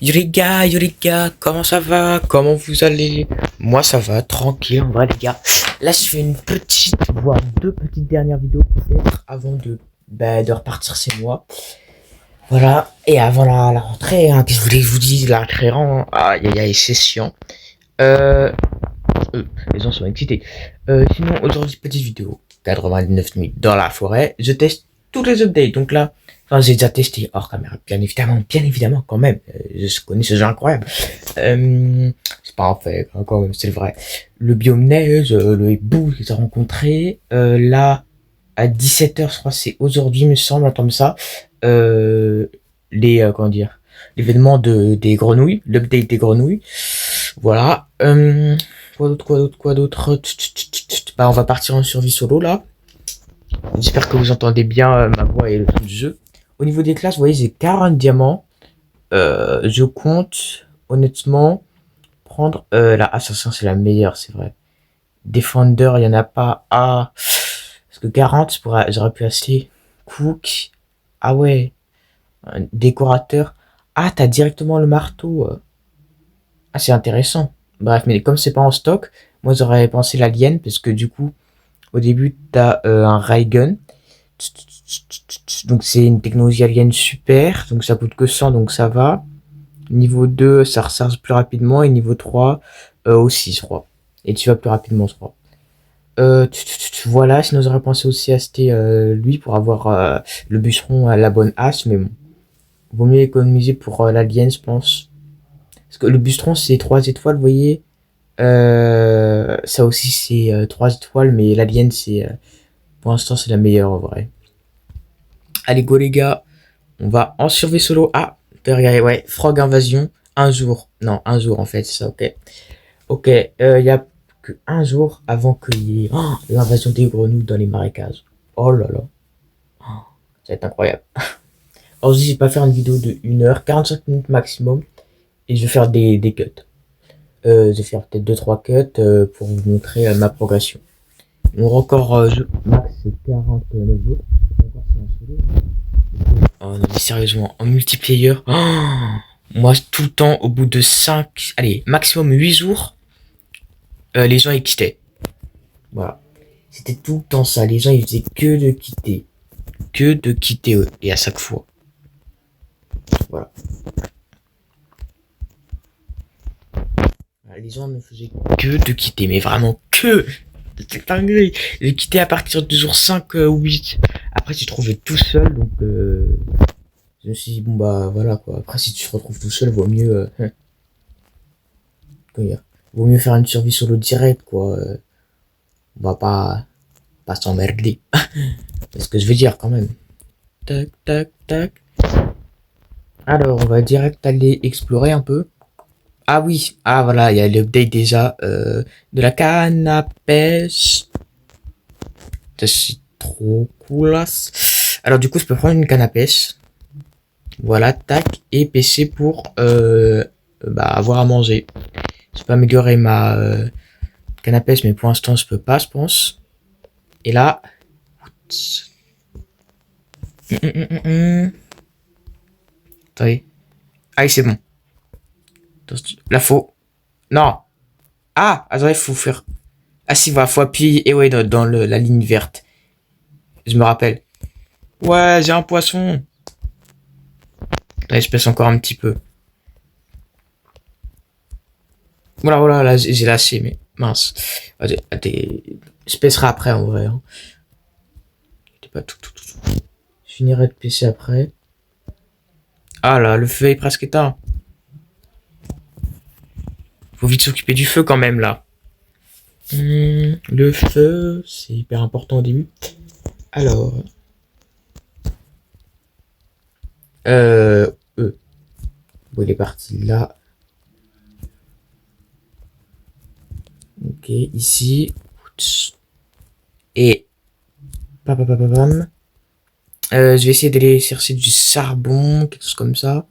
Yo les gars, comment ça va? Comment vous allez? Moi ça va, tranquille en vrai les gars. Là je fais une petite, voire deux petites dernières vidéos peut-être avant de repartir chez moi. Voilà, et avant la rentrée, qu'est-ce que je vous dise, la rentrée, aïe, c'est chiant. Euh, les gens sont excités. Sinon aujourd'hui petite vidéo, 99 nuits dans la forêt, je teste tous les updates, donc là, enfin j'ai déjà testé hors caméra, bien évidemment quand même, je connais ce jeu incroyable. C'est pas un fait, hein, quand même, c'est vrai. Le biome neige, le hibou que j'ai rencontré, là, à 17h, je crois, c'est aujourd'hui, me semble, un comme ça, comment dire, l'événement des grenouilles, l'update des grenouilles, voilà, quoi d'autre, bah, on va partir en survie solo, là. J'espère que vous entendez bien ma voix et le son du jeu. Au niveau des classes, vous voyez, j'ai 40 diamants. Je compte, honnêtement, prendre la assassin, c'est la meilleure, c'est vrai. Defender, il y en a pas. Ah, parce que 40, j'aurais pu acheter. Cook. Ah ouais. Un décorateur. Ah, t'as directement le marteau. Ah, c'est intéressant. Bref, mais comme c'est pas en stock, moi j'aurais pensé l'alien, parce que du coup, au début, t'as un ray gun. Donc c'est une technologie alien super. Donc ça coûte que 100, donc ça va. Niveau 2, ça recharge plus rapidement. Et niveau 3, aussi, je crois. Et tu vas plus rapidement, je crois. Voilà, sinon j'aurais pensé aussi acheter lui pour avoir le bûcheron à la bonne hache, mais bon. Vaut mieux économiser pour l'alien, je pense. Parce que le bûcheron, c'est 3 étoiles, vous voyez. Ça aussi, c'est 3 étoiles, mais l'alien, pour l'instant, c'est la meilleure, en vrai. Allez, go, les gars. On va en survie solo. Ah, regardez, ouais, Frog Invasion. Un jour. Non, un jour, en fait, c'est ça, ok. Ok, il y a que un jour avant qu'il y ait l'invasion des grenouilles dans les marécages. Oh là là, ça va être incroyable. Alors, je vais pas faire une vidéo de 1 heure, 45 minutes maximum, et je vais faire des cuts. Je vais faire peut-être 2-3 cuts pour vous montrer ma progression. Mon record max c'est 49 jours. Oh non, mais sérieusement, en multiplayer, moi tout le temps, au bout de 5, allez, maximum 8 jours, les gens ils quittaient. Voilà. C'était tout le temps ça. Les gens, ils faisaient que de quitter. Que de quitter, et à chaque fois. Voilà. Les gens ne faisaient que de quitter, mais vraiment que. C'est dingue. J'ai quitté à partir du jour 5 ou 8. Après, tu te trouvais tout seul, donc je me suis dit, bon bah voilà quoi. Après, si tu te retrouves tout seul, vaut mieux. Vaut mieux faire une survie solo direct, quoi. On va pas s'emmerder. C'est ce que je veux dire quand même. Tac, tac, tac. Alors, on va direct aller explorer un peu. Ah oui, ah voilà, il y a l'update déjà de la canne à pêche. Ça, c'est trop cool. Alors du coup, je peux prendre une canne à pêche. Voilà, tac, et pêcher pour avoir à manger. Je peux améliorer ma canne à pêche, mais pour l'instant, je peux pas, je pense. Et là... Attendez. Ah oui, c'est bon. Là, faut... Non. Ah, attendez, faut faire... Ah si, voilà, faut appuyer, et ouais, dans la ligne verte. Je me rappelle. Ouais, j'ai un poisson. Allez, je pêche encore un petit peu. Voilà, là, j'ai lâché, mais mince. Je pêcherai après, en vrai. Hein. Pas tout. Je finirai de pêcher après. Ah là, le feu est presque éteint. Faut vite s'occuper du feu quand même, là. Le feu, c'est hyper important au début. Alors... Bon, il est parti là. Ok, ici. Et... Pam. Je vais essayer d'aller chercher du charbon, quelque chose comme ça.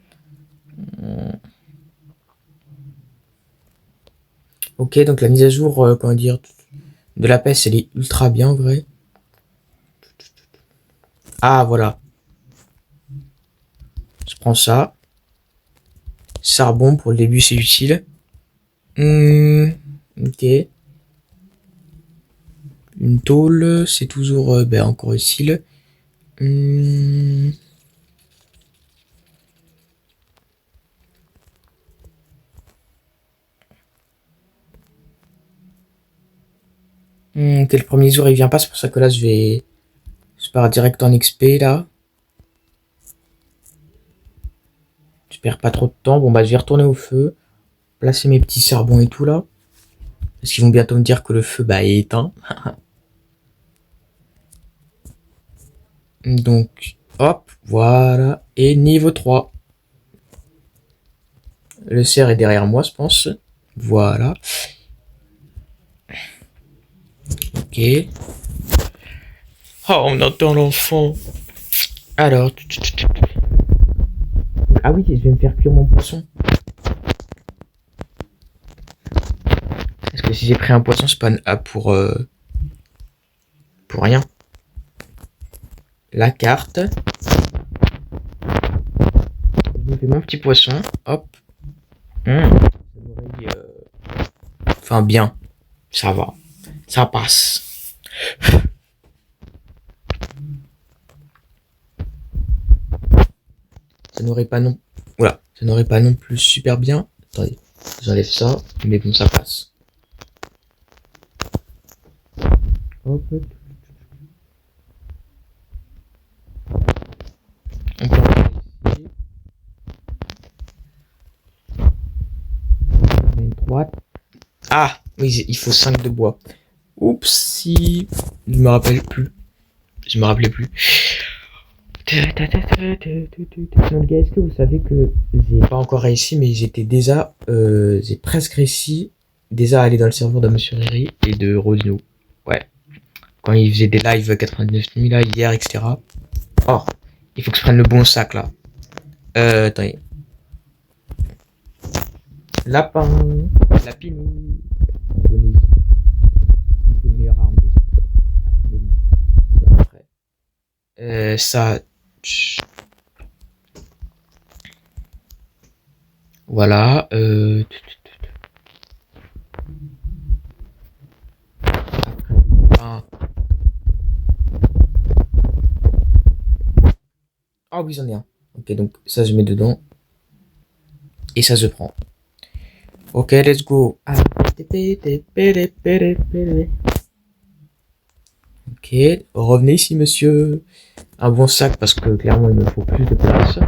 Ok, donc la mise à jour, comment dire, de la pêche, elle est ultra bien en vrai. Ah, voilà. Je prends ça. Charbon, pour le début, c'est utile. Ok. Une tôle, c'est toujours ben, encore utile. Ok, le premier jour il vient pas, c'est pour ça que là je pars direct en XP là. Je perds pas trop de temps. Bon bah je vais retourner au feu, placer mes petits charbons et tout là. Parce qu'ils vont bientôt me dire que le feu bah est éteint. Donc hop, voilà. Et niveau 3. Le cerf est derrière moi je pense. Voilà. Ok. Oh on entend l'enfant. Alors. Ah oui, je vais me faire cuire mon poisson. Parce que si j'ai pris un poisson, c'est pas pour rien. La carte. Je fais mon petit poisson. Hop. Enfin bien. Ça va. Ça passe. Ça n'aurait pas non. Voilà. Ça n'aurait pas non plus super bien. Attendez. J'enlève ça. Mais bon, ça passe. Hop. Encore ici. Une droite. Ah oui, il faut 5 de bois. Oupsie. Je me rappelle plus. Je me rappelais plus. Donc, gars, est-ce que vous savez que j'ai pas encore réussi, mais j'étais déjà, j'ai presque réussi déjà à aller dans le serveur de Monsieur Riri et de Rodino. Ouais. Quand il faisait des lives 99 nuits là, hier, etc. Oh, il faut que je prenne le bon sac là. Attendez. Lapin. Lapinou. Donnez. Il faut une meilleure arme déjà. Après. Ça. Voilà. Ah. Ah oui, j'en ai un. Ok, donc ça je mets dedans. Et ça je prends. Ok, let's go. Ok, revenez ici, monsieur. Un bon sac parce que clairement il me faut plus de place.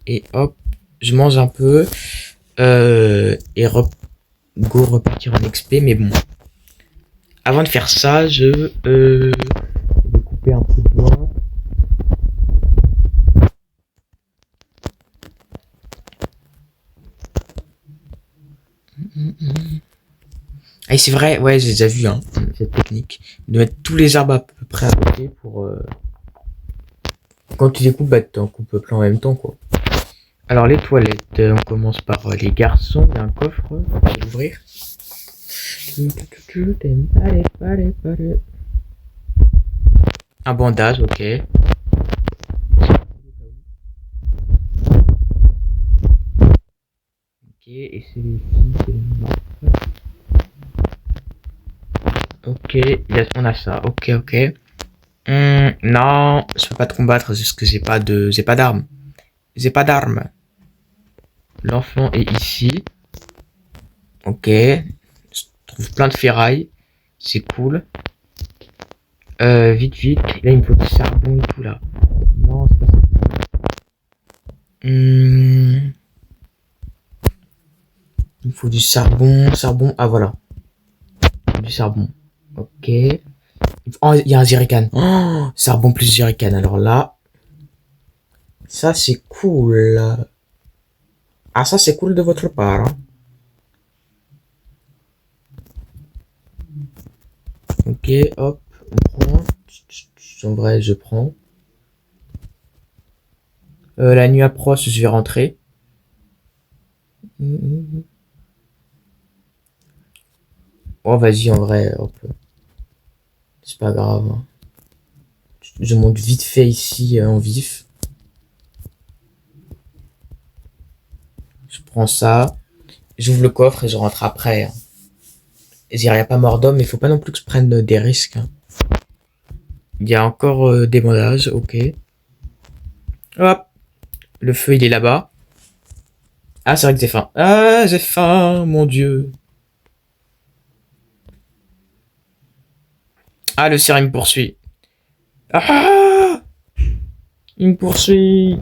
Et hop, je mange un peu. Et go repartir en XP. Mais bon, avant de faire ça, je vais couper un peu de bois. Ah, c'est vrai, ouais, j'ai déjà vu hein, cette technique de mettre tous les arbres à peu près à côté pour quand tu les coupes, bah tu en coupes plein en même temps quoi. Alors les toilettes, on commence par les garçons, il y a un coffre, on va l'ouvrir. Un bandage, ok. Ok, et c'est les filles, c'est les morts. Ok, on a ça, ok, ok. Non, je peux pas te combattre parce que j'ai pas d'armes. J'ai pas d'armes. L'enfant est ici. Ok. Je trouve plein de ferrailles. C'est cool. Vite, vite. Là, il me faut du charbon et tout, là. Non, c'est pas ça. Il me faut du charbon. Charbon. Ah, voilà. Du charbon. Ok. Oh, il y a un jerrycan. Oh, charbon plus jerrycan. Alors là. Ça, c'est cool. Ah, ça, c'est cool de votre part. Hein. Ok, hop. On prend. En vrai, je prends. La nuit approche, je vais rentrer. Oh, vas-y, en vrai, hop. C'est pas grave. Hein. Je monte vite fait ici en vif. Je prends ça. J'ouvre le coffre et je rentre après. Hein. Il n'y a pas mort d'homme, mais il faut pas non plus que je prenne des risques. Hein. Il y a encore des bandages, ok. Hop, le feu il est là-bas. Ah, c'est vrai que j'ai faim. Ah, j'ai faim, mon dieu. Ah, le cerf il me poursuit. Ah, il me poursuit.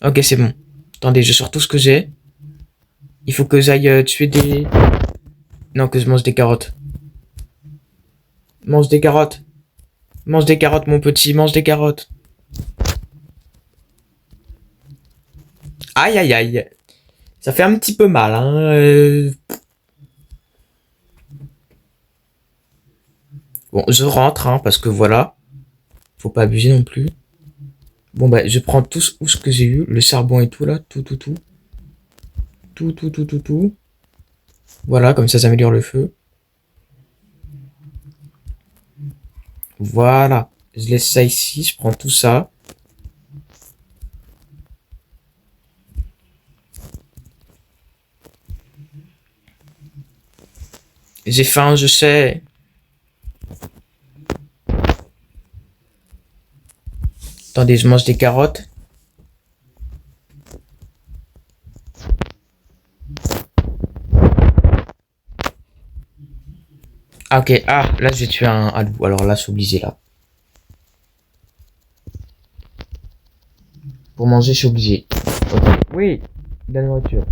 Ok, c'est bon. Attendez, je sors tout ce que j'ai. Il faut que j'aille tuer des... Non, que je mange des carottes. Mange des carottes. Mange des carottes, mon petit, mange des carottes. Aïe, aïe, aïe. Ça fait un petit peu mal, hein. Bon, je rentre, hein, parce que voilà. Faut pas abuser non plus. Bon, bah, je prends tout ce que j'ai eu. Le charbon et tout, là. Tout. Tout. Voilà, comme ça améliore le feu. Voilà. Je laisse ça ici, je prends tout ça. J'ai faim, je sais. Attendez, je mange des carottes. Ah, ok. Ah, là, je vais tuer un loup. Alors là, c'est obligé, là. Pour manger, je suis obligé. Ok. Oui, de la nourriture.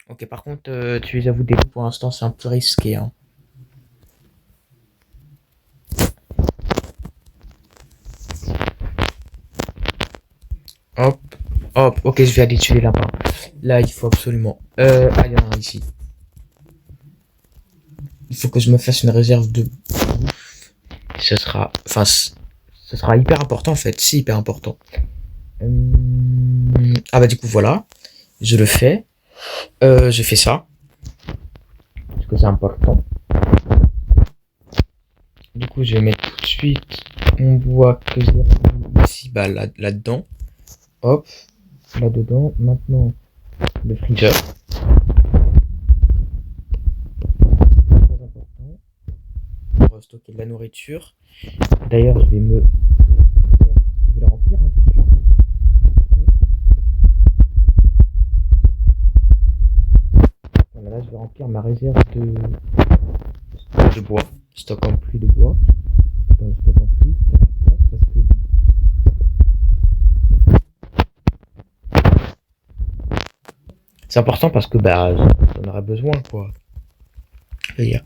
Ok, par contre, tu les avoues des loups pour l'instant, c'est un peu risqué, hein. Hop, hop, ok, je vais aller tuer les lapins. Là, il faut absolument... Ah, il y en a un ici. Il faut que je me fasse une réserve de bouffe. Ce sera... Enfin, ce sera hyper important, en fait. C'est hyper important. Ah bah du coup, voilà. Je le fais. Je fais ça. Parce que c'est important. Du coup, je vais mettre tout de suite mon bois que j'ai ici, bah là-dedans. Hop, là-dedans. Maintenant, le freezer. Très important. Pour stocker de la nourriture. D'ailleurs, je vais le remplir hein, tout de suite. Voilà, là, je vais remplir ma réserve de bois. Stock en pluie de bois. Dans le stock en pluie. Parce que c'est important parce que bah j'en aurai besoin quoi. C'est-à-dire,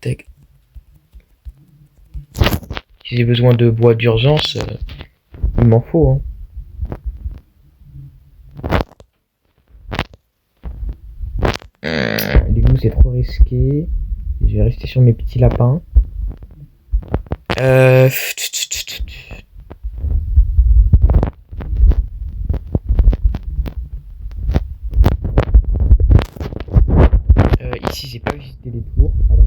tac. Si j'ai besoin de bois d'urgence, il m'en faut. Hein. Du coup, c'est trop risqué. Je vais rester sur mes petits lapins. Ici, j'ai pas visité les tours. Alors,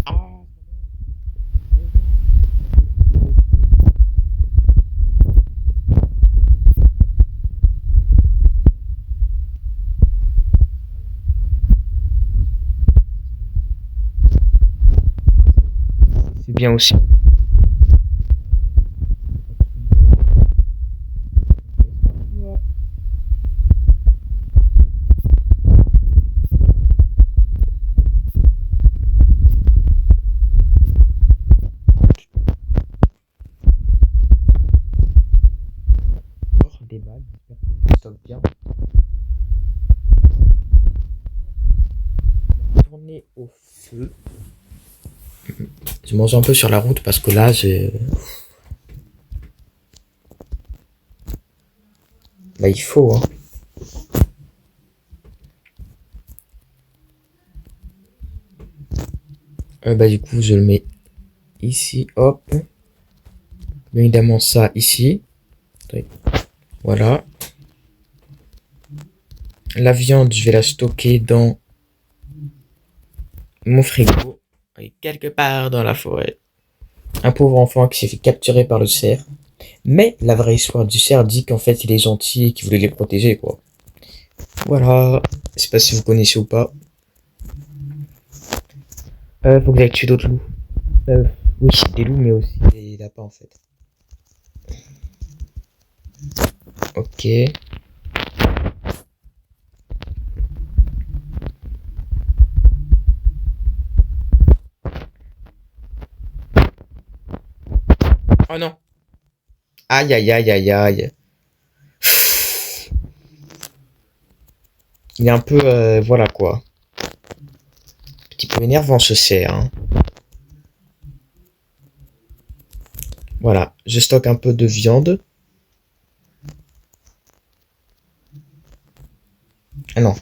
ah, c'est bien aussi. Des balles, j'espère que je stocke bien. Tourner au feu. Je mange un peu sur la route parce que là, là, il faut. Hein. Bah du coup, je le mets ici. Hop. Bien évidemment, ça ici. Voilà. La viande, je vais la stocker dans mon frigo, et quelque part dans la forêt. Un pauvre enfant qui s'est fait capturer par le cerf. Mais la vraie histoire du cerf dit qu'en fait il est gentil et qu'il voulait les protéger, quoi. Voilà. Je sais pas si vous connaissez ou pas. Faut que j'aille tuer d'autres loups. Oui, des loups, mais aussi des lapins en fait. Ok. Oh non. Aïe aïe aïe aïe aïe. Il est un peu, voilà quoi. Un petit peu énervant ce cerf, hein. Voilà, je stocke un peu de viande. Ah non.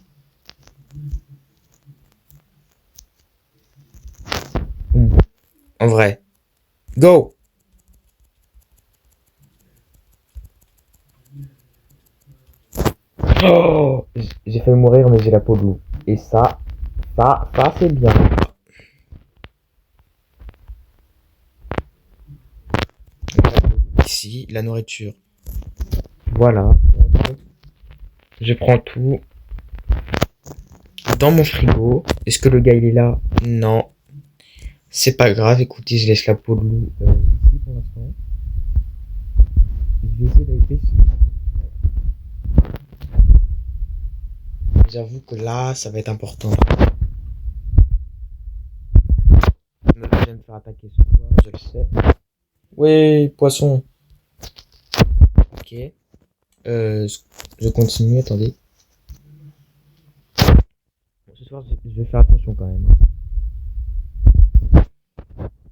En vrai. Go! Oh! J'ai failli mourir, mais j'ai la peau de loup. Et ça c'est bien. Ici, la nourriture. Voilà. Je prends tout dans mon frigo. Est-ce que le gars il est là? Non. C'est pas grave, écoutez, je laisse la peau de loup ici pour l'instant. Je vais essayer d'aller pêcher. J'avoue que là, ça va être important. Je vais me faire attaquer ce soir, je le sais. Oui, poisson. Ok. Je continue, attendez. Bon, ce soir, je vais faire attention quand même.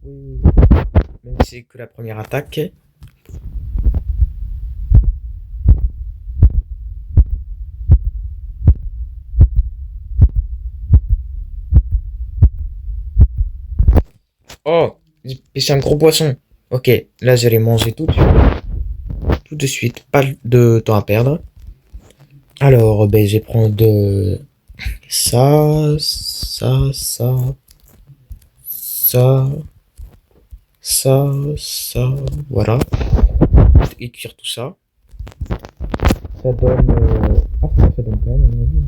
Oui. Même si c'est que la première attaque. Oh, c'est un gros poisson. Ok, là je vais manger tout de suite. Tout de suite, pas de temps à perdre. Alors, ben, je vais prendre ça, ça, voilà. Et cuire tout ça. Ça donne. Ah, ça donne quand même envie.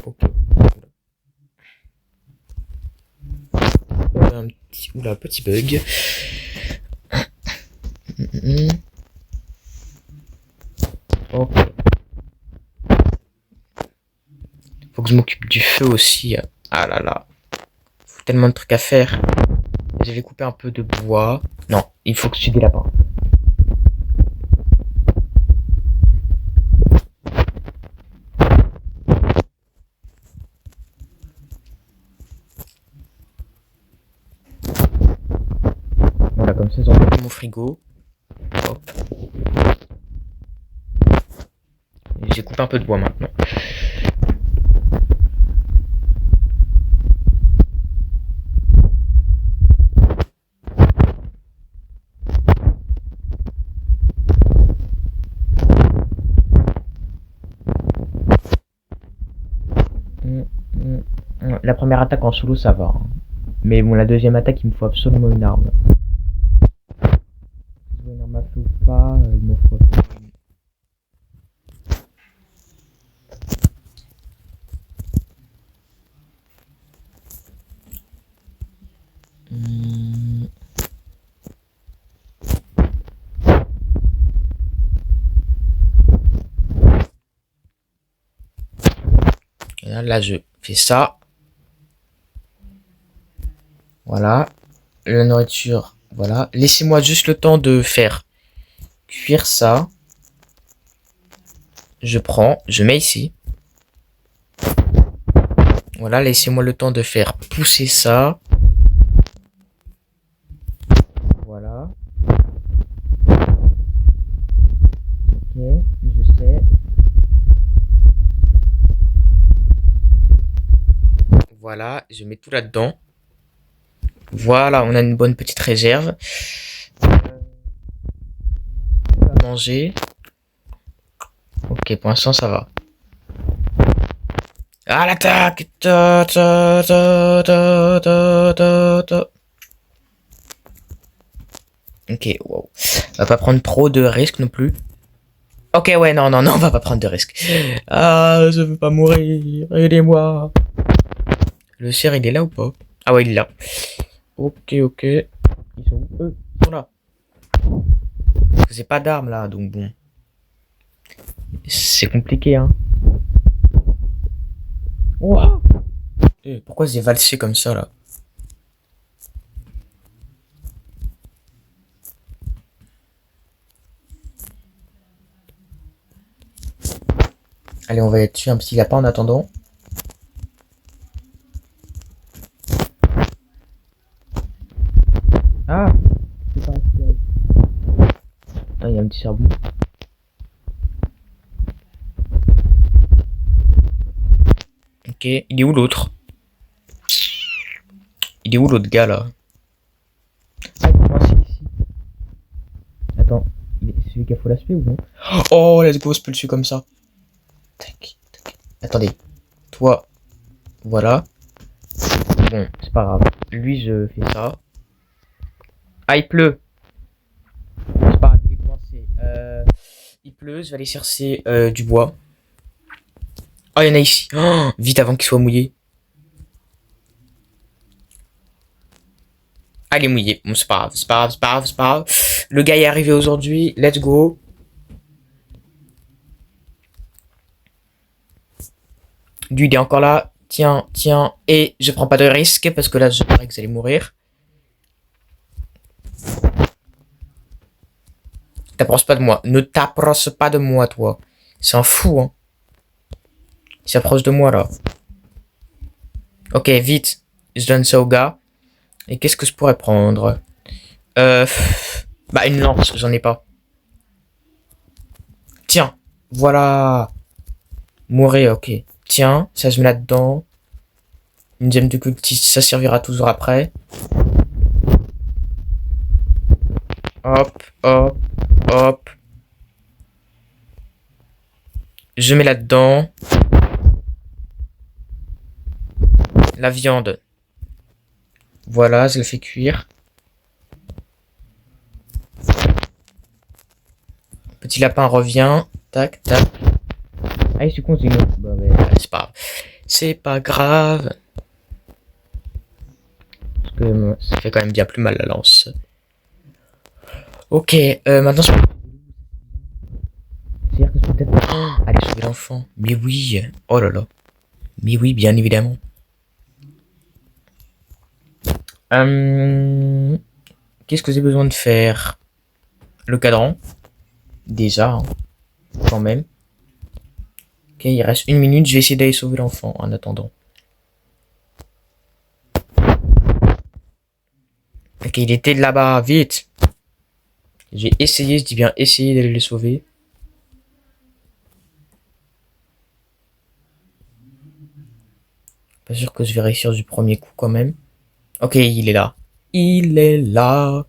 Ok. Un petit. Oula, petit bug. Ok. Faut que je m'occupe du feu aussi. Ah là là. Faut tellement de trucs à faire. Je vais couper un peu de bois. Non, il faut que je tue des lapins. Voilà, comme ça, j'en mets mon frigo. Hop. J'ai coupé un peu de bois maintenant. La première attaque en solo, ça va, hein. Mais bon, la deuxième attaque, il me faut absolument une arme. Que ce soit une arme à feu ou pas, il m'en faut absolument. Là, je fais ça. Voilà. La nourriture, voilà. Laissez-moi juste le temps de faire cuire ça. Je prends, je mets ici. Voilà, laissez-moi le temps de faire pousser ça. Voilà. Ok, je sais. Voilà, je mets tout là-dedans. Voilà, on a une bonne petite réserve. Manger. Ok, pour l'instant ça va. À l'attaque. Ok, wow. On va pas prendre trop de risques non plus. Ok, ouais, non, non, non, on va pas prendre de risques. Ah, je veux pas mourir. Aidez-moi. Le cerf, il est là ou pas? Ah ouais, il est là. Ok, ok. Ils sont où? Eux, ils sont là. Parce que j'ai pas d'armes là, donc bon. C'est compliqué, hein. Ouah. Pourquoi j'ai valsé comme ça là? Allez, on va tuer un petit lapin en attendant. Ah, c'est pas respiré. Ah, il y a un petit charbon. Ok, il est où l'autre? Il est où l'autre gars là? Ah, il est coincé ici. Attends, il est celui qui a faux l'aspect ou non? Oh, let's go, je peux le tuer comme ça. Tac, tac. Attendez, toi, voilà. Bon, c'est pas grave. Lui, je fais ça. Ah, il pleut. C'est pas grave, il est coincé. Il pleut, je vais aller chercher du bois. Oh, il y en a ici. Oh, vite avant qu'il soit mouillé. Ah, il est mouillé. Bon, c'est pas grave, c'est pas grave, c'est pas grave, c'est pas grave. Le gars est arrivé aujourd'hui. Let's go. Lui, il est encore là. Tiens, tiens. Et je prends pas de risque parce que là, je parie que vous allez mourir. T'approches pas de moi. Ne t'approche pas de moi, toi. C'est un fou, hein. Il s'approche de moi, là. Ok, vite. Je donne ça au gars. Et qu'est-ce que je pourrais prendre? Bah, une lance. J'en ai pas. Tiens. Voilà. Mourir, ok. Tiens, ça je mets là-dedans. Une gemme de cultiste, ça servira toujours après. Hop, hop, hop. Je mets là-dedans. La viande. Voilà, je le fais cuire. Petit lapin revient. Tac, tac. Ah, il se continue. Bah, mais c'est pas grave. C'est pas grave. Parce que ça fait quand même bien plus mal la lance. Ok, maintenant je peux... C'est-à-dire que je peux peut-être... Oh, aller sauver l'enfant. Mais oui. Oh là là. Mais oui, bien évidemment. Qu'est-ce que j'ai besoin de faire? Le cadran. Déjà, hein, quand même. Ok, il reste une minute. Je vais essayer d'aller sauver l'enfant en attendant. Ok, il était là-bas. Vite. J'ai essayé, je dis bien essayer d'aller le sauver. Pas sûr que je vais réussir du premier coup quand même. Ok, il est là. Il est là.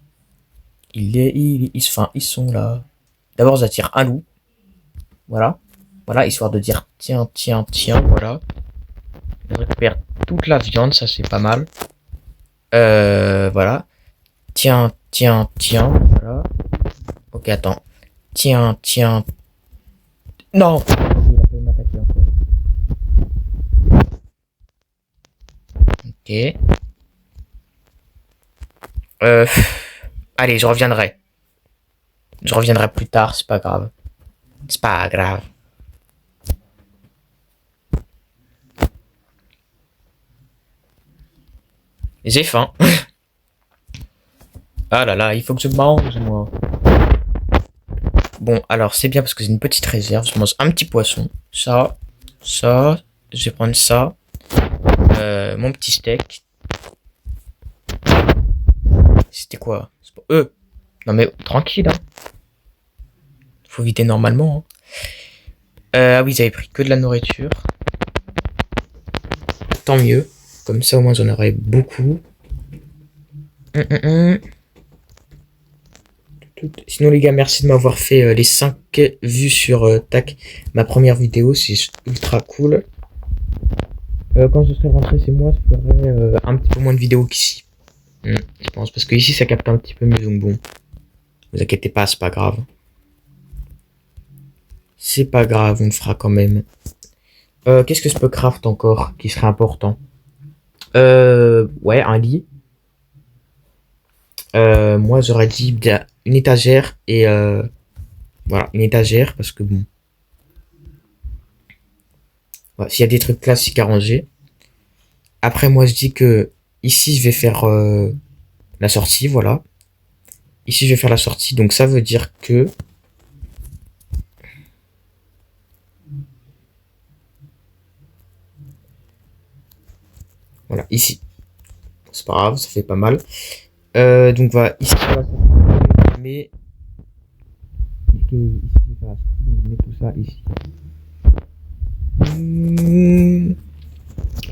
Enfin, ils sont là. D'abord, j'attire un loup. Voilà. Voilà, histoire de dire tiens, tiens, tiens, voilà. Je récupère toute la viande, ça c'est pas mal. Voilà. Tiens, tiens, tiens, voilà. Ok, attends. Tiens, tiens. Non! Il a failli m'attaquer encore. Ok. Euh, allez, je reviendrai. Je reviendrai plus tard, c'est pas grave. C'est pas grave. J'ai faim. Ah là là, il faut que je mange, moi. Bon, alors c'est bien parce que j'ai une petite réserve. Je mange un petit poisson. Ça, ça. Je vais prendre ça. Mon petit steak. C'était quoi? Non mais tranquille, hein. Faut vider normalement. Hein. Ah oui, ils avaient pris que de la nourriture. Tant mieux. Comme ça, au moins, j'en aurai beaucoup. Sinon, les gars, merci de m'avoir fait les 5 vues sur tac, ma première vidéo. C'est ultra cool. Quand je serai rentré chez moi, je ferai un petit peu moins de vidéos qu'ici. Je pense, parce que ici ça capte un petit peu mieux, donc bon. Vous inquiétez pas, c'est pas grave. C'est pas grave, on le fera quand même. Qu'est-ce que je peux craft encore qui serait important? Ouais, un lit. Moi j'aurais dit bien une étagère et voilà, une étagère parce que bon. Voilà, s'il y a des trucs classiques à ranger. Après moi je dis que ici je vais faire la sortie, voilà. Ici je vais faire la sortie, donc ça veut dire que voilà, ici. C'est pas grave, ça fait pas mal. Donc voilà, ici je vais mais ici je vais faire la sortie, donc je mets tout ça ici.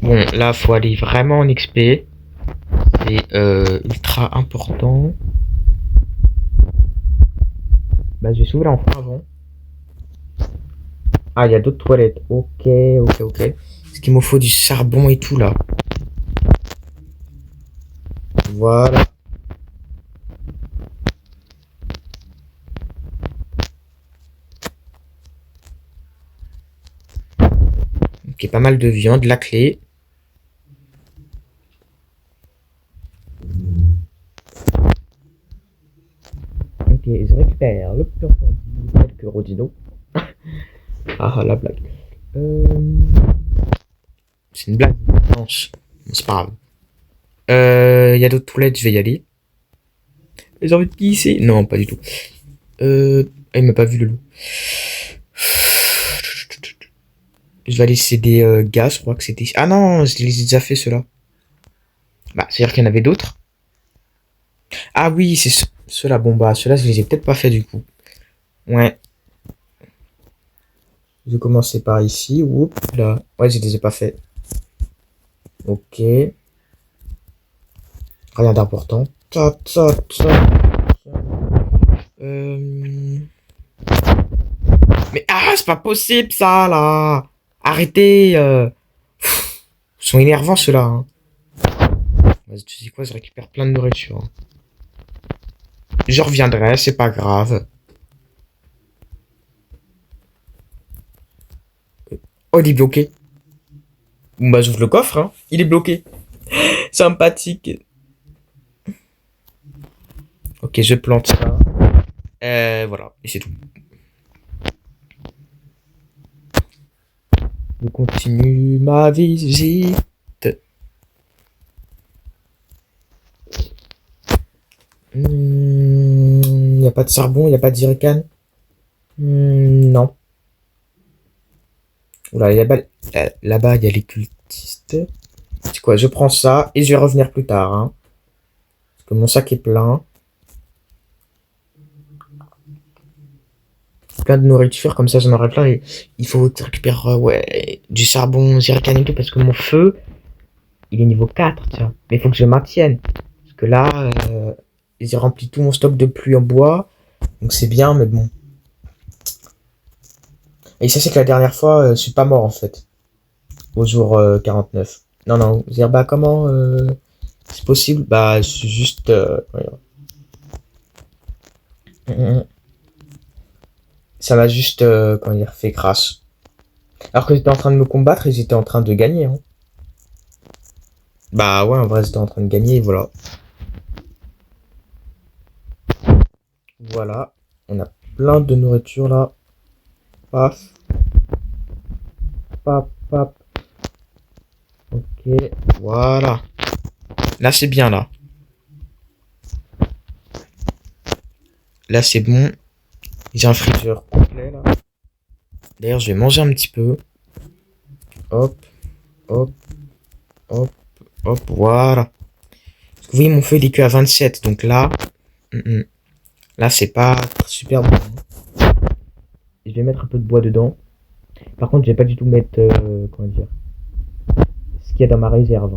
Bon, là faut aller vraiment en XP. C'est ultra important. Bah je vais s'ouvrir enfin avant. Ah, il y a d'autres toilettes. Ok, ok, ok. Est-ce qu'il me faut du charbon et tout là? Voilà. Ok, pas mal de viande, la clé. Ok, je récupère le purple quelques rodino. Ah, la blague. C'est une blague. Non, c'est pas grave. Il y a d'autres toilettes, je vais y aller. J'ai envie de pisser. Non, pas du tout. Il m'a pas vu le loup. Je vais aller laisser des gars, je crois que c'était. Ah non, je les ai déjà fait ceux-là. Bah, c'est-à-dire qu'il y en avait d'autres. Ah oui, c'est ceux-là. Bon, bah, ceux-là, je les ai peut-être pas fait du coup. Ouais. Je vais commencer par ici. Oups, là. Ouais, je les ai pas fait. Ok. Rien d'important. Ta, ta, ta. Euh... Mais ah, c'est pas possible ça là. Arrêtez. Ils sont énervants ceux-là. Hein. Tu sais quoi, je récupère plein de nourriture. Hein. Je reviendrai, c'est pas grave. Oh, il est bloqué. Bah, j'ouvre le coffre, hein. Il est bloqué. Sympathique. Ok, je plante ça. Voilà, et c'est tout. Je continue ma visite. Y a pas de charbon, y a pas de jerrycan. Non. Oula, là-bas, il y a les cultistes. C'est quoi, je prends ça et je vais revenir plus tard. Hein, parce que mon sac est plein. Plein de nourriture, comme ça j'en aurai plein. Et il faut récupérer ouais, du charbon, jerrycan et tout, parce que mon feu, il est niveau 4, tiens. Mais il faut que je maintienne. Parce que là, j'ai rempli tout mon stock de pluie en bois. Donc c'est bien, mais bon. Et ça, c'est que la dernière fois, je suis pas mort en fait. Au jour 49. Non, non, dire bah comment c'est possible? Bah, je suis juste. Ouais. Ça m'a juste, comment dire, fait crash. Alors que j'étais en train de me combattre et j'étais en train de gagner. Hein. Bah ouais, en vrai, j'étais en train de gagner, voilà. Voilà. On a plein de nourriture là. Paf. Paf, paf. Ok, voilà. Là, c'est bien là. Là, c'est bon. J'ai un freezer complet là. D'ailleurs, je vais manger un petit peu. Hop, hop, hop, hop, voilà. Parce que vous voyez, mon feu il est que à 27, donc là, là c'est pas super bon. Je vais mettre un peu de bois dedans. Par contre, je vais pas du tout mettre, comment dire, ce qu'il y a dans ma réserve.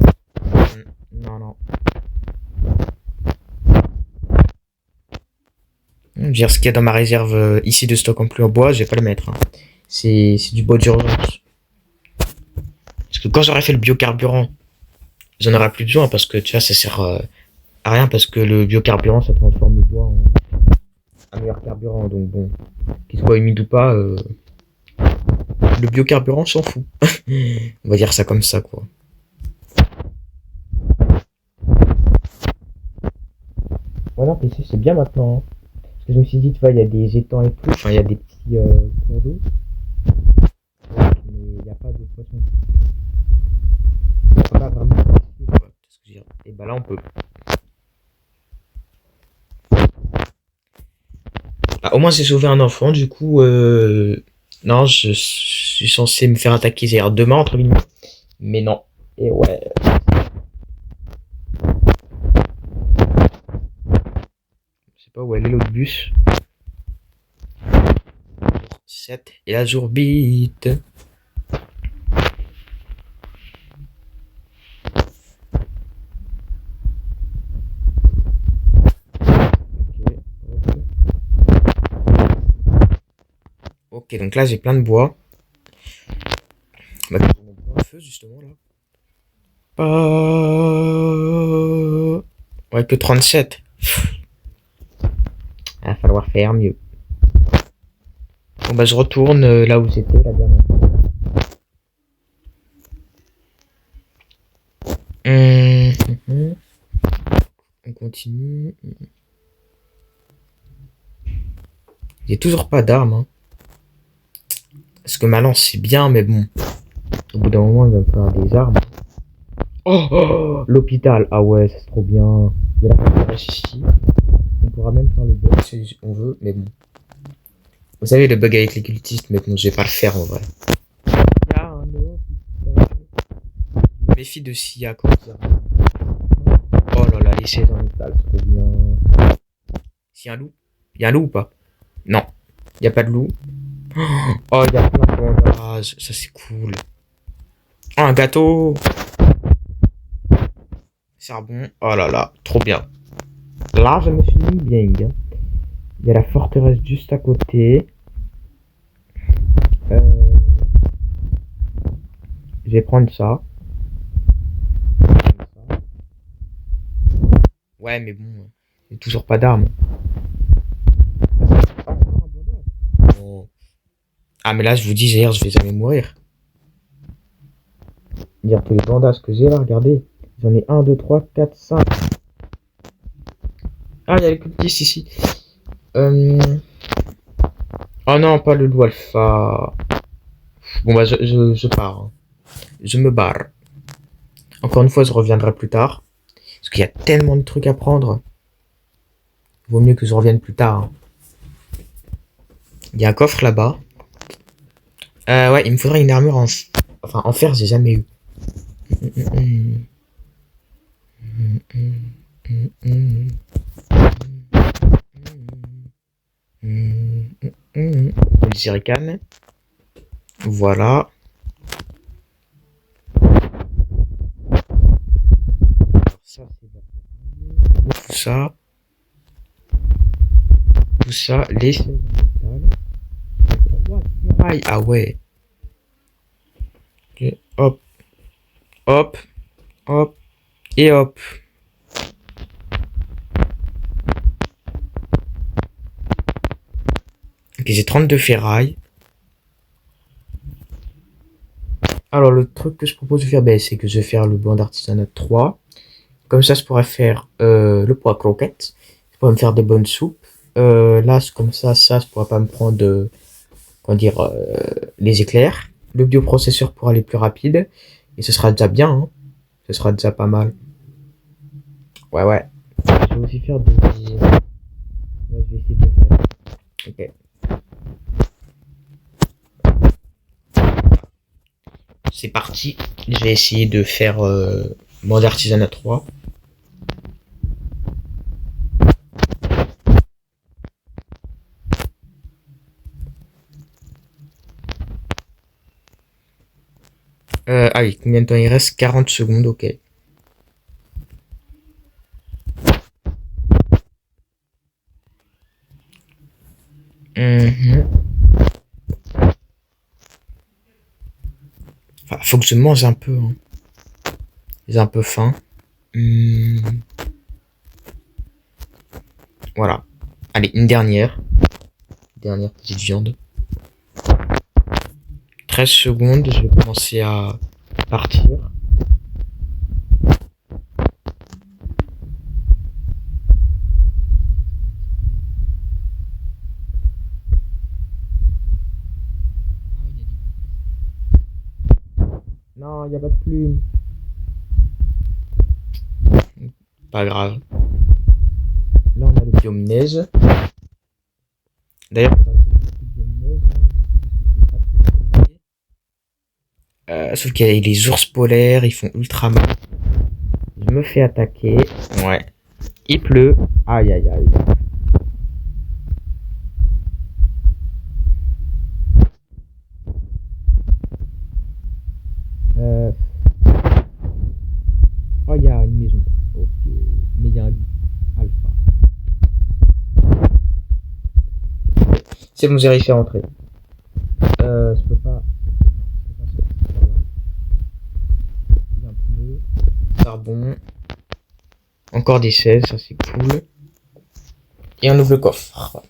Non, non. Je veux dire, ce qu'il y a dans ma réserve ici de stock en plus en bois, je vais pas le mettre. Hein. C'est du bois d'urgence. Parce que quand j'aurai fait le biocarburant, j'en aurai plus besoin parce que tu vois, ça sert à rien parce que le biocarburant ça transforme le bois en un meilleur carburant. Donc bon, qu'il soit humide ou pas, le biocarburant s'en fout. On va dire ça comme ça quoi. Voilà, PC c'est bien maintenant. Hein. Parce que je me suis dit, tu vois, il y a des étangs et tout, enfin il y a des petits cours d'eau. Mais il n'y a pas de poissons. On peut pas vraiment pêcher, quoi. C'est ce que je veux dire. Et bah là on peut. Ah, au moins j'ai sauvé un enfant, du coup non, je suis censé me faire attaquer c'est-à-dire demain entre guillemets. Mais non. Et ouais. Je sais pas où elle est l'autre bus. 7 et la jourbite. Ok, donc là j'ai plein de bois. Bah, je vais mettre dans le feu justement là. Ouais, que 37. Il va falloir faire mieux. Bon bah je retourne là où c'était la dernière fois. On continue. Il n'y a toujours pas d'armes. Hein. Parce que ma lance c'est bien, mais bon. Au bout d'un moment, il va me falloir des armes. Oh, l'hôpital. Ah ouais, c'est trop bien. Il y a la forteresse ici. On pourra même faire le bug si on veut, mais bon. Vous savez, le bug avec les cultistes, mais bon, je vais pas le faire en vrai. Il y a un hôpital. Je me méfie de Sia, comment dire. Oh là là, laissez dans l'hôpital, c'est trop bien. S'il y a un loup? Il y a un loup ou pas? Non. Il n'y a pas de loup. Oh, il y a plein de bandages. Ça, c'est cool. Oh, un gâteau. Charbon. Oh là là, trop bien. Là, je me suis mis bien. Il y a la forteresse juste à côté. Je vais prendre ça. Ouais, mais bon, j'ai toujours pas d'armes. Oh. Ah, mais là, je vous dis, hier, je vais jamais mourir. Dire tous les bandages que j'ai là, regardez. J'en ai 1, 2, 3, 4, 5. Ah, il y a les cultistes ici. Oh non, pas le loup alpha. Bon, bah, je pars. Hein. Je me barre. Encore une fois, je reviendrai plus tard. Parce qu'il y a tellement de trucs à prendre. Vaut mieux que je revienne plus tard. Hein. Il y a un coffre là-bas. Ouais, il me faudrait une armure en... Enfin, en fer, j'ai jamais eu. Le jerrycan. Voilà. Ça, tout ça. Tout ça. Les chaises en métal. Ah ouais. Okay. Hop. Hop. Hop. Et hop. Ok, j'ai 32 ferrailles. Alors, le truc que je propose de faire, ben, c'est que je vais faire le banc d'artisanat 3. Comme ça, je pourrais faire le poids croquette. Je pourrais me faire des bonnes soupes. Là, comme ça, je pourrais pas me prendre, comment dire, les éclairs. Le bioprocesseur pour aller plus rapide. Et ce sera déjà bien. Hein. Ce sera déjà pas mal. Ouais. Je vais aussi faire des... Ouais, je vais essayer de le faire. Ok. C'est parti. Je vais essayer de faire banc d'artisanat 3. Ah oui, combien de temps il reste? 40 secondes, ok. Enfin, faut que je mange un peu. Hein. J'ai un peu faim. Voilà. Allez, une dernière. Dernière petite viande. 13 secondes, je vais commencer à partir. Non, il n'y a pas de plume. Pas grave. Là, on a le biome neige. D'ailleurs, sauf qu'il y a les ours polaires, ils font ultra mal. Je me fais attaquer. Ouais. Il pleut. Aïe, aïe, aïe. Oh, il y a une maison. Ok. Mais il y a un lit. Alpha. C'est bon, j'ai réussi à rentrer. Je peux pas. Voilà. Il y a un pneu. Charbon. Encore des chaises, ça c'est cool. Et on ouvre le coffre.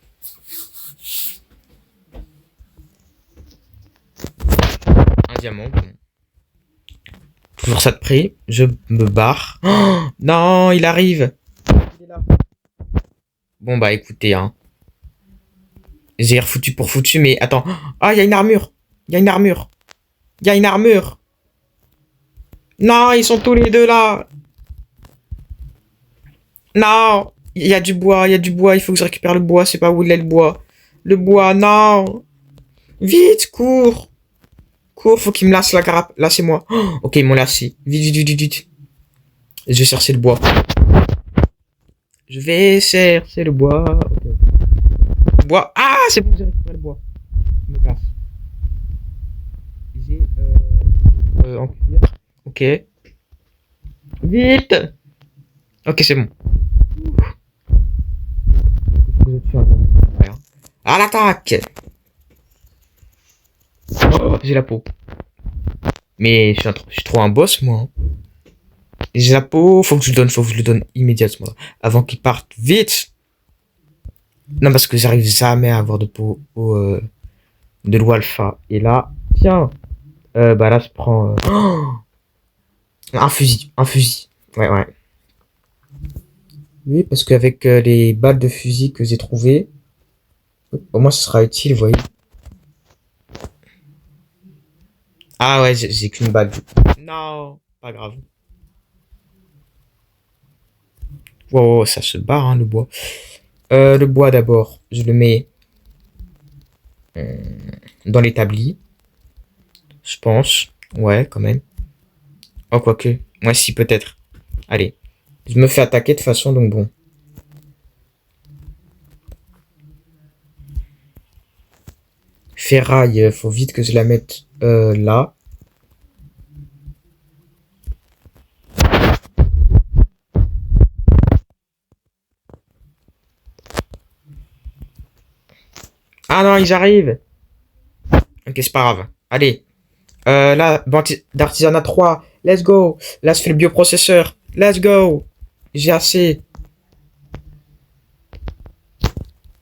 Un diamant. Bon. Toujours ça de prix. Je me barre. Oh non, il arrive. Il est là. Bon bah écoutez, hein. J'ai refoutu pour foutu, mais attends. Ah, il y a une armure. Il y a une armure. Il y a une armure. Non, ils sont tous les deux là. Non. Il y a du bois, il y a du bois. Il faut que je récupère le bois. C'est pas où il est le bois. Le bois, non. Vite, cours. Cours, faut qu'il me lasse la grappe. Lâchez-moi. Oh, ok, ils m'ont lâché. Vite, vite, vite, vite, vite. Je vais chercher le bois. Je vais chercher le bois. Okay. Le bois. Ah, c'est bon, j'ai récupéré le bois. Je me casse. J'ai en cuir. Ok. Vite. Ok, c'est bon. À l'attaque. Oh, j'ai la peau. Mais je suis trop un boss, moi. Hein. J'ai la peau, faut que je le donne immédiatement. Avant qu'il parte vite. Non, parce que j'arrive jamais à avoir de peau de l'eau alpha. Et là, tiens. Bah là, je prends un fusil. Un fusil. Ouais, ouais. Oui, parce qu'avec les balles de fusil que j'ai trouvées, au moins ce sera utile, vous voyez. Ah ouais, j'ai qu'une balle. Non, pas grave. Wow, ça se barre, hein, le bois. Le bois d'abord, je le mets dans l'établi. Je pense. Ouais, quand même. Oh, quoique. Moi, si, peut-être. Allez. Je me fais attaquer de toute façon, donc bon. Ferraille, faut vite que je la mette là. Ah non, ils arrivent. Ok, c'est pas grave. Allez. Là, d'artisanat 3. Let's go. Là, je fais le bioprocesseur. Let's go. J'ai assez.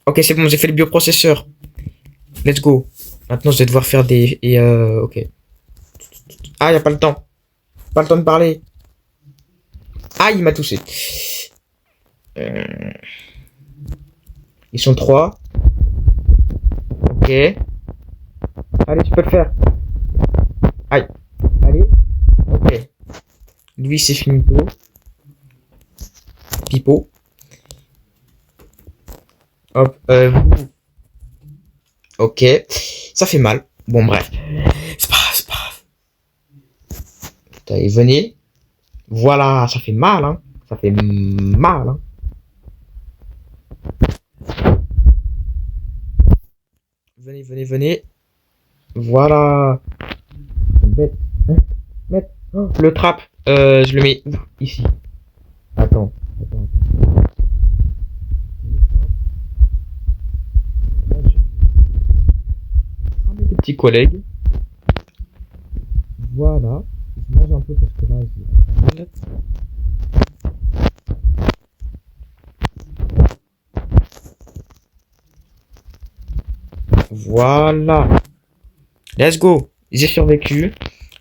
Ok, c'est bon, j'ai fait le bioprocesseur. Let's go. Maintenant, je vais devoir faire des... Et ok. Ah, y a pas le temps. Pas le temps de parler. Ah, il m'a touché. Ils sont 3. Ok. Allez, tu peux le faire. Aïe. Allez. Ok. Lui, c'est finito. Pipo. Hop. Ok. Ça fait mal. Bon, bref. C'est pas grave, c'est pas grave. Allez, venez. Voilà, ça fait mal, hein. Ça fait mal, hein. Venez, venez, venez. Voilà. Bête. Bête. Oh, le trap. Je le mets où? Ici. Attends. Attends. Mes petits collègues. Voilà. Je mange un peu parce que là, j'ai mal. Voilà. Let's go. J'ai survécu.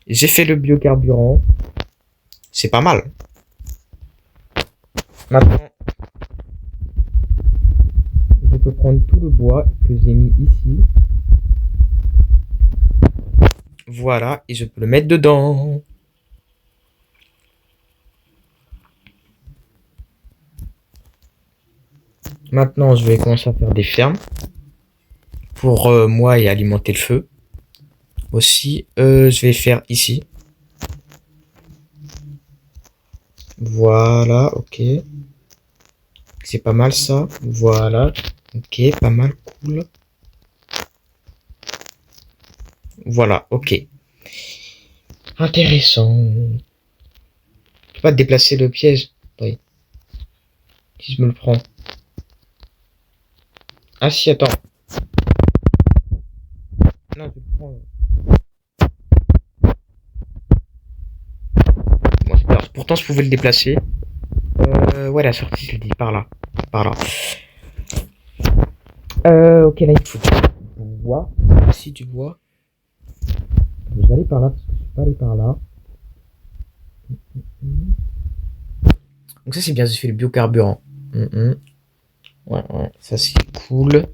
J'ai fait le biocarburant. C'est pas mal. Maintenant, je peux prendre tout le bois que j'ai mis ici. Voilà. Et je peux le mettre dedans. Maintenant, je vais commencer à faire des fermes. Pour moi et alimenter le feu. Aussi, je vais faire ici. Voilà, ok. C'est pas mal ça. Voilà. Ok, pas mal, cool. Voilà, ok. Intéressant. Je peux pas déplacer le piège. Oui. Si je me le prends. Ah si, attends. Non, je le prends. Bon, c'est pas grave. Pourtant, je pouvais le déplacer. Ouais, la sortie, je l'ai dit. Par là. Par là. Ok, là, il faut du bois. Si, du bois. Je vais aller par là parce que je suis pas allé par là. Donc ça, c'est bien. J'ai fait le biocarburant. Ouais, ouais. Ça, c'est cool.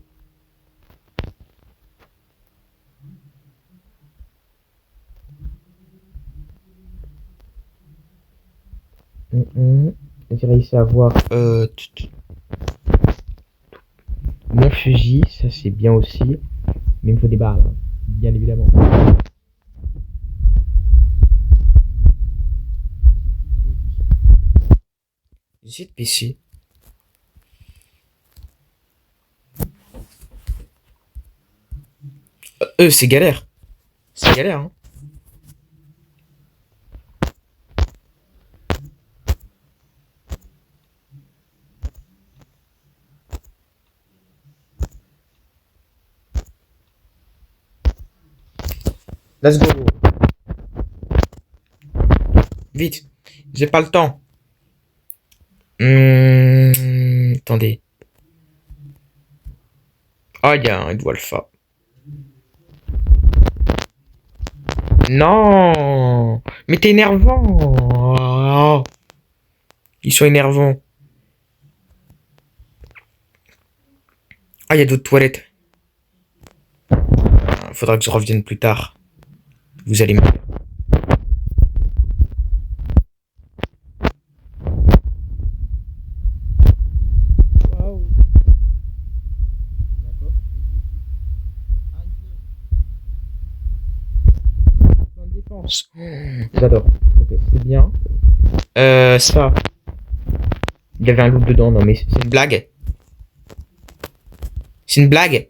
J'ai réussi à avoir mon fusil, ça c'est bien aussi. Mais il me faut des balles, hein, bien évidemment. J'essaie de pêcher. C'est galère. C'est galère, hein. Let's go. Vite. J'ai pas le temps. Attendez. Ah, il y a un doigt alpha. Non. Mais t'es énervant. Oh. Ils sont énervants. Ah, il y a d'autres toilettes. Faudra que je revienne plus tard. Vous allez me... Waouh. D'accord. Plan de défense. J'adore. Ok, c'est bien. Ça. Il y avait un loup dedans. Non, mais c'est une blague. C'est une blague.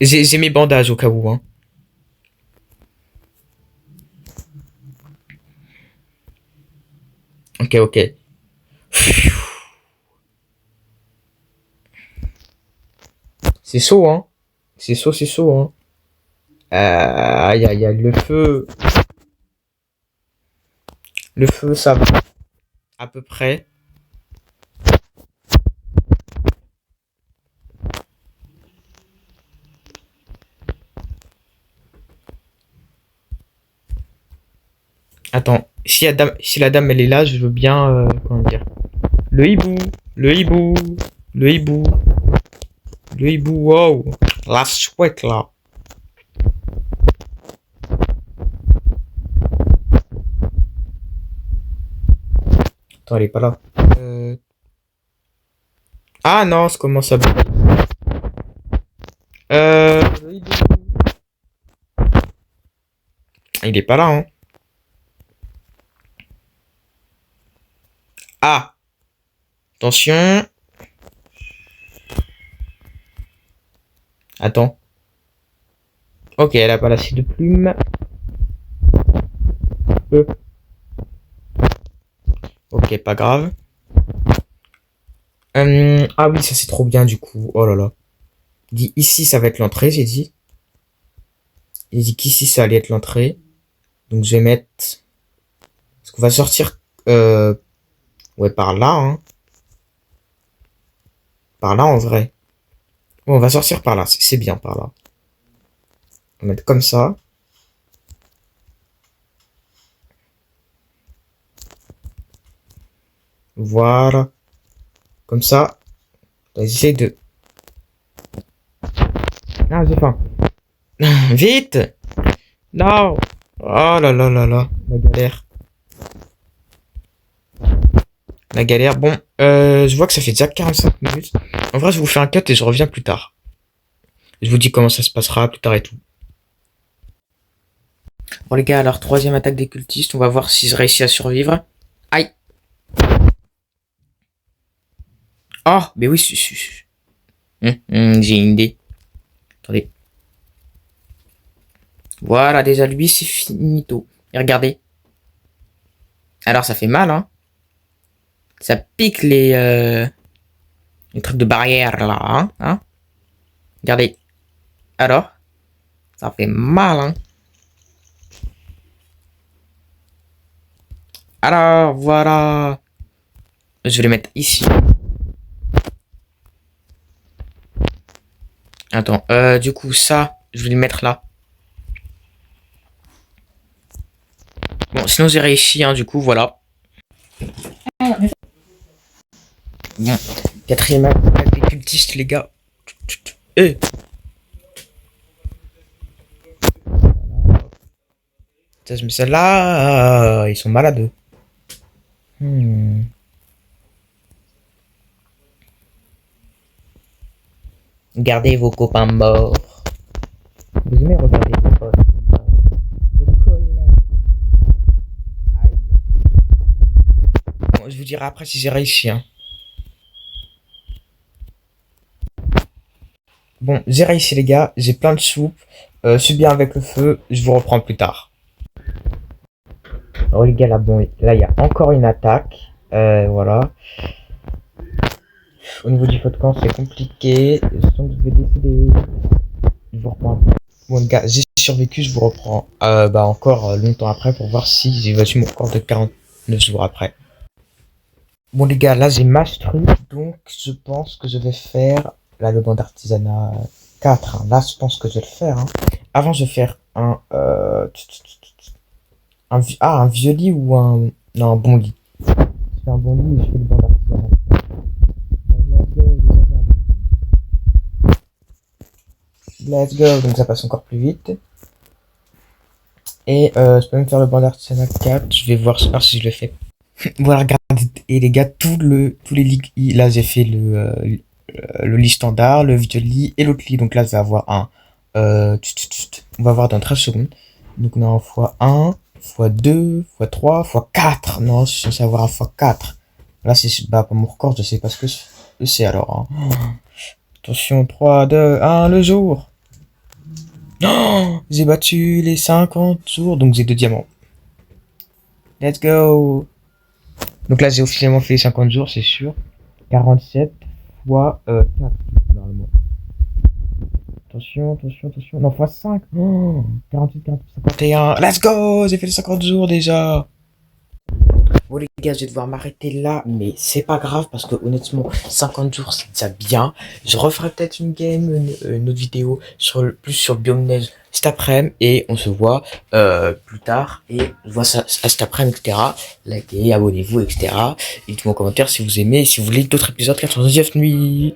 J'ai mes bandages au cas où, hein. Ok, ok. C'est chaud, hein. C'est chaud, c'est chaud, hein. Aïe, aïe, aïe, le feu. Le feu, ça va. À peu près. Attends, si la dame elle est là, je veux bien, comment dire, le hibou, le hibou, le hibou, le hibou, wow, la chouette là. Attends, elle est pas là. Ah non, ça commence à... Le hibou. Il est pas là, hein. Ah, attention. Attends. Ok, elle a pas lâché de plume. Ok, pas grave. Ah oui, ça c'est trop bien du coup. Oh là là. Dit ici, ça va être l'entrée, j'ai dit. Il dit qu'ici, ça allait être l'entrée. Donc, je vais mettre... Parce qu'on va sortir... Ouais, par là, hein. Par là, en vrai. Ouais, on va sortir par là. C'est bien, par là. On va mettre comme ça. Voilà. Comme ça. On va essayer de... Ah, j'ai faim. Vite! Non! Oh là là là là. La galère. La galère. Bon, je vois que ça fait déjà 45 minutes. En vrai, je vous fais un cut et je reviens plus tard. Je vous dis comment ça se passera plus tard et tout. Bon les gars, alors troisième attaque des cultistes. On va voir si je réussis à survivre. Aïe! Oh, mais oui, j'ai une idée. Attendez. Voilà, déjà lui, c'est finito. Et regardez. Alors, ça fait mal, hein. Ça pique les trucs de barrière, là, hein. Regardez. Alors, ça fait mal, hein. Alors, voilà. Je vais les mettre ici. Attends, du coup, ça, je vais les mettre là. Bon, sinon j'ai réussi, hein, du coup, voilà. Bon, quatrième attaque des cultistes, les gars. Eh. Ça, je mets celle-là. Ils sont malades. Gardez vos copains morts. Vous aimez regarder vos potes, vos collègues. Aïe. Bon, je vous dirai après si j'ai réussi, hein. Bon, j'ai réussi les gars, j'ai plein de soupe. Je suis bien avec le feu, je vous reprends plus tard. Oh les gars, là, bon, là il y a encore une attaque. Voilà. Au niveau du feu de camp, c'est compliqué. Donc je vais décider. Je vous reprends. Bon les gars, j'ai survécu, je vous reprends. Bah encore longtemps après pour voir si j'ai battu mon record de 49 jours après. Bon les gars, là j'ai match truc, donc je pense que je vais faire là le banc d'artisanat 4. Hein. Là je pense que je vais le faire. Hein. Avant je vais faire un vieux lit ou un non un bon lit. Je fais un bon lit et je fais le banc d'artisanat. Let's go, donc ça passe encore plus vite. Et je peux même faire le banc d'artisanat 4. Je vais voir si je le fais. Voilà, regardez, et les gars, tous les lits, là j'ai fait le lit standard, le vieux lit et l'autre lit. Donc là, je vais avoir un, on va voir dans 13 secondes. Donc on a un x1, x2, x3, x4. Non, je suis censé avoir un x4. Là, c'est bah, pas mon record, je sais pas ce que c'est alors. Hein. Attention, 3, 2, 1, le jour. Oh, j'ai battu les 50 jours, donc j'ai 2 diamants. Let's go. Donc là, j'ai officiellement fait les 50 jours, c'est sûr. 47 fois 4, normalement. Attention, attention, attention. Non, fois 5. Oh, 48, 48, 51. Let's go! J'ai fait les 50 jours déjà. Bon les gars, je vais devoir m'arrêter là, mais c'est pas grave parce que honnêtement, 50 jours c'est déjà bien. Je referai peut-être une game, une autre vidéo plus sur le biome neige cet après-midi et on se voit plus tard et on voit ça cet après-midi, etc. Likez, abonnez-vous, etc. Et dites-moi en commentaire si vous aimez et si vous voulez d'autres épisodes 99 nuits.